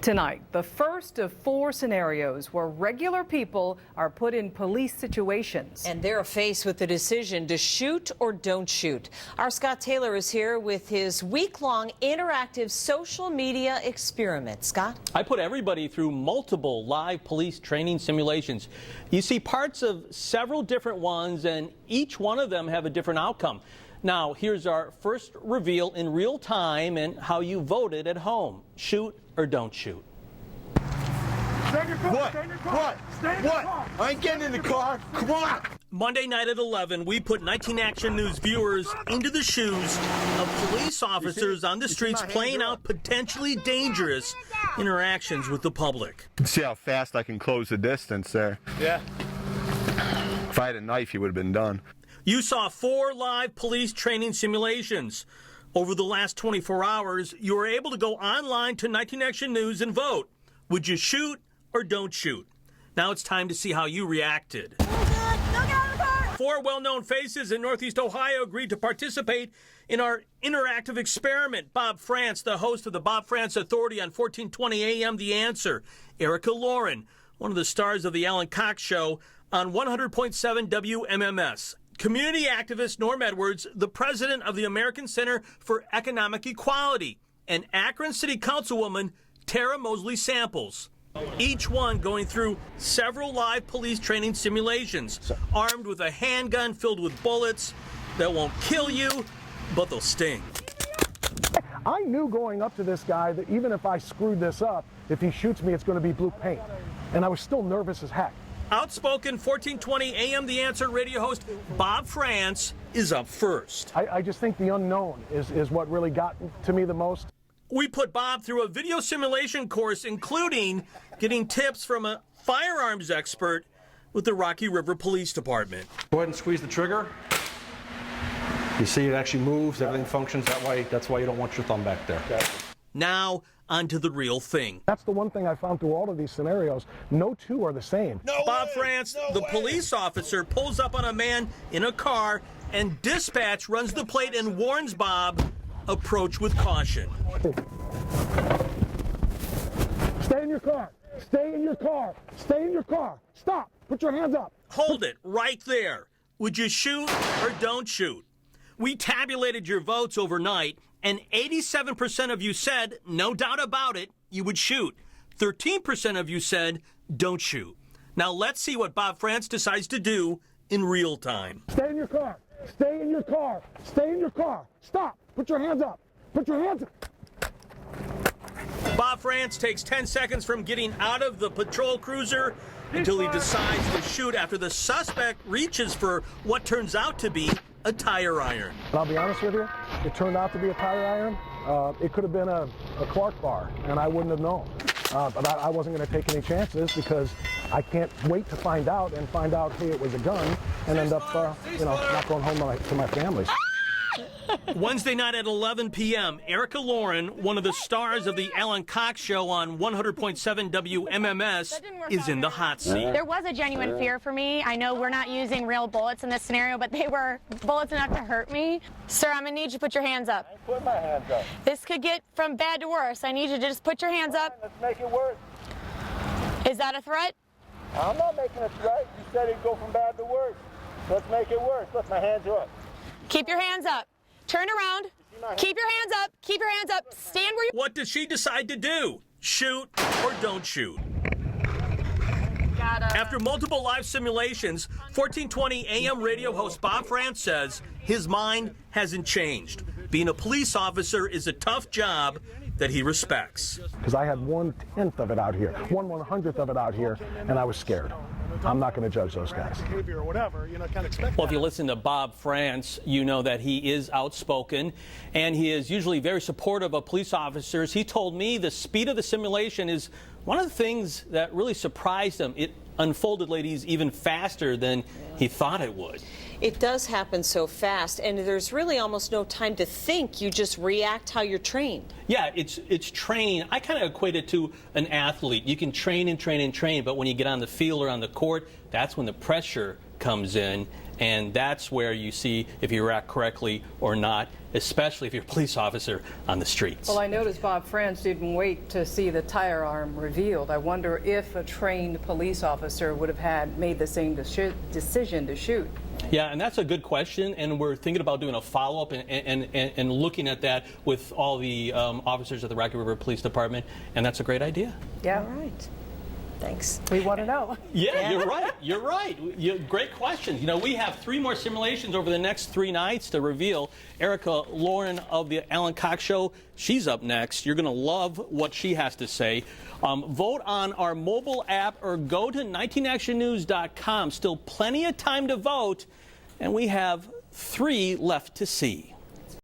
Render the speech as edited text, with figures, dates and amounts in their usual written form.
Tonight, the first of 4 scenarios where regular people are put in police situations. And they're faced with the decision to shoot or don't shoot. Our Scott Taylor is here with his week-long interactive social media experiment. Scott? I put everybody through multiple live police training simulations. You see parts of several different ones, and each one of them have a different outcome. Now, here's our first reveal in real time and how you voted at home. Shoot or don't shoot. Stay in your car. What? Stay in your car. What? Stay in your What? car. I ain't getting in the car. Come on. Monday night at 11, we put 19 Action News viewers into the shoes of police officers on the streets playing out potentially dangerous interactions with the public. See how fast I can close the distance there. Yeah. If I had a knife, he would have been done. You saw 4 live police training simulations. Over the last 24 hours, you were able to go online to 19 Action News and vote. Would you shoot or don't shoot? Now it's time to see how you reacted. 4 well-known faces in Northeast Ohio agreed to participate in our interactive experiment. Bob Frantz, the host of the Bob Frantz Authority on 1420 AM The Answer. Erica Lauren, one of the stars of the Alan Cox Show on 100.7 WMMS. Community activist Norm Edwards, the president of the American Center for Economic Equality, and Akron City Councilwoman Tara Mosley Samples. Each one going through several live police training simulations, armed with a handgun filled with bullets that won't kill you, but they'll sting. I knew going up to this guy that even if I screwed this up, if he shoots me, it's going to be blue paint. And I was still nervous as heck. Outspoken 1420 AM The Answer radio host Bob Frantz is up first. I just think the unknown is what really got to me the most. We put Bob through a video simulation course, including getting tips from a firearms expert with the Rocky River Police Department. Go ahead and squeeze the trigger. You see it actually moves, everything functions that way. That's why you don't want your thumb back there. Okay. Now, onto the real thing. That's the one thing I found through all of these scenarios. No two are the same. Bob Frantz, the police officer, pulls up on a man in a car, and dispatch runs the plate and warns Bob, approach with caution. Stay in your car. Stay in your car. Stay in your car. Stop. Put your hands up. Hold it right there. Would you shoot or don't shoot? We tabulated your votes overnight, and 87% of you said, no doubt about it, you would shoot. 13% of you said, don't shoot. Now let's see what Bob Frantz decides to do in real time. Stay in your car. Stay in your car. Stay in your car. Stop. Put your hands up. Put your hands up. Bob Frantz takes 10 seconds from getting out of the patrol cruiser until he decides to shoot after the suspect reaches for what turns out to be a tire iron. And I'll be honest with you, it turned out to be a tire iron. It could have been a Clark bar, and I wouldn't have known. But I wasn't going to take any chances because I can't wait to find out, hey, it was a gun, and end up, not going home to my family. Wednesday night at 11 p.m., Erica Lauren, one of the stars of the Alan Cox Show on 100.7 WMMS, is in the hot seat. There was a genuine fear for me. I know we're not using real bullets in this scenario, but they were bullets enough to hurt me. Sir, I'm going to need you to put your hands up. Put my hands up. This could get from bad to worse. I need you to just put your hands up. Let's make it worse. Is that a threat? I'm not making a threat. You said it'd go from bad to worse. Let's make it worse. Look, my hands are up. Keep your hands up. Turn around. Keep your hands up. Keep your hands up. Stand where you... What does she decide to do? Shoot or don't shoot? After multiple live simulations, 1420 AM radio host Bob Frantz says his mind hasn't changed. Being a police officer is a tough job that he respects. Because I had 1/10 of it out here, 1/100th of it out here, and I was scared. I'm not going to judge those guys. Or whatever, can't expect. Well, if you listen to Bob Frantz, you know that he is outspoken, and he is usually very supportive of police officers. He told me the speed of the simulation is one of the things that really surprised him. It unfolded, ladies, even faster than he thought it would. It does happen so fast, and there's really almost no time to think. You just react how you're trained. Yeah, it's training. I kind of equate it to an athlete. You can train and train and train, but when you get on the field or on the court, that's when the pressure comes in. And that's where you see if you react correctly or not, especially if you're a police officer on the streets. Well, I noticed Bob Frantz didn't wait to see the tire arm revealed. I wonder if a trained police officer would have made the same decision to shoot. Yeah, and that's a good question, and we're thinking about doing a follow-up and looking at that with all the officers at the Rocky River Police Department, and that's a great idea. Yeah. All right. Thanks. We want to know. Yeah, you're right. You're right. Great questions. You know, we have 3 more simulations over the next 3 nights to reveal. Erica Lauren of the Alan Cox Show, she's up next. You're going to love what she has to say. Vote on our mobile app or go to 19actionnews.com. Still plenty of time to vote, and we have 3 left to see.